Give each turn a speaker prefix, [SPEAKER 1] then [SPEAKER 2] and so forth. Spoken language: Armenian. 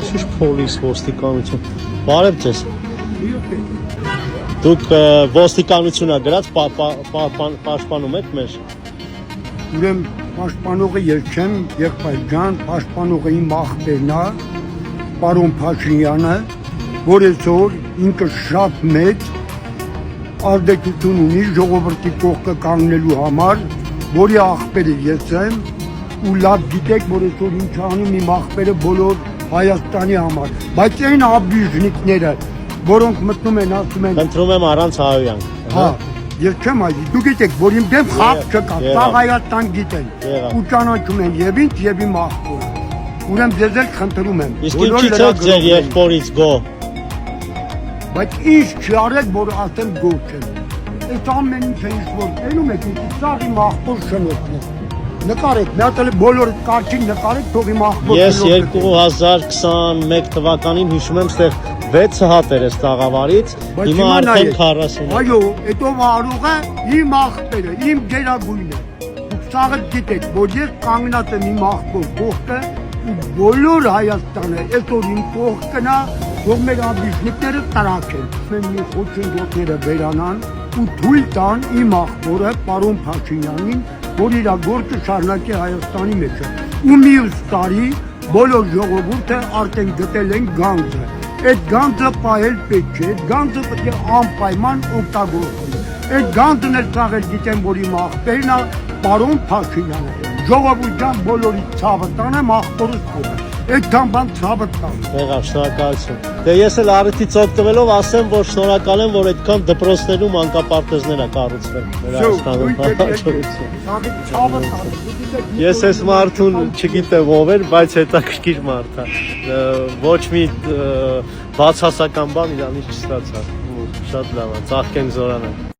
[SPEAKER 1] Շուշ պոլիս ոստիկանություն։ Բարև ձեզ։ Դուք ոստիկանությունա գրած պաշտպանում եք մեր։
[SPEAKER 2] Ուրեմն պաշտպանողը ես չեմ, եղբայր ջան, պաշտպանողը իմ աղբերն է, պարոն Փաշինյանը, որ այսօր ինքը շատ մեծ արդյունություն ունի ժողովրդի կողքը կանգնելու համար, որի աղբերը ես եմ, ու լավ գիտեք, որ այսօր ինչ անում իմ աղբերը բոլոր Հայաստանի համար, բայց այն աբյուժնիկները, որոնք մտնում են, ասում են,
[SPEAKER 1] Խնդրում եմ առանց Հայոյանք։
[SPEAKER 2] հա, ես չեմ այդի, դու գիտեք, որ իմ դեմ խաղ չկա, սա Հայաստան գիտեն, ու ճանաչում են եւ ինձ եւ իմ աղբորը։ Ուրեմն ձեզ էլ խնդրում եմ,
[SPEAKER 1] Իսկ ինչի՞ց եք ձեր եղբորից գո։
[SPEAKER 2] բայց ինչ չարեք, որ ասեմ գո չեմ։ Այս ամեն ինչը ինչ որ տենում եք, սա իմ աղբոր շնորհքն է։ Նկարեք, մի հատ էլ բոլորը կարճին նկարեք, թող իմ աղբոր
[SPEAKER 1] Ես 2021 թվականին հիշում եմ, ստեղ 6 հատ էր այս տաղավարից, հիմա արդեն 40։
[SPEAKER 2] Այո, հետո վարողը իմ աղբերը, իմ գերագույնը։ Դուք սաղը գիտեք, որ ես կանգնած եմ իմ աղբոր կողքը ու բոլոր Հայաստանը այսօր իմ կողքնա, որ մեր աբիժնիկները տրակեն։ Մենք մի խոչընդոտները վերանան ու թույլ տան իմ աղբորը պարոն Փաշինյանին, որ իր գործը շարունակի Հայաստանի մեջ։ Ու մյուս տարի բոլոր ժողովուրդը արդեն գտել են գանձը։ Այդ գանձը պահել պետք չէ, այդ գանձը պետք է անպայման օգտագործել։ Այդ գանձն էլ ծաղել գիտեմ, որ իմ աղբերն է պարոն Փաշինյանը։ Ժողովուրդ ջան, բոլորի ցավը տանեմ աղբորս փոխը։ Այդքան բան ցավը տան։
[SPEAKER 1] Եղավ, շնորհակալություն։ Դե ես էլ առիթից օգտվելով ասեմ, որ շնորհակալ եմ, որ այդքան դպրոցներում անկապարտեզներ ա կառուցվել Հայաստանում։ Ես այս մարդուն չգիտեմ ով էր, բայց հետաքրքիր մարդ է։ Ոչ մի բացասական բան իրանից չստացա։ Շատ լավ է, ծաղկենք զորանանք։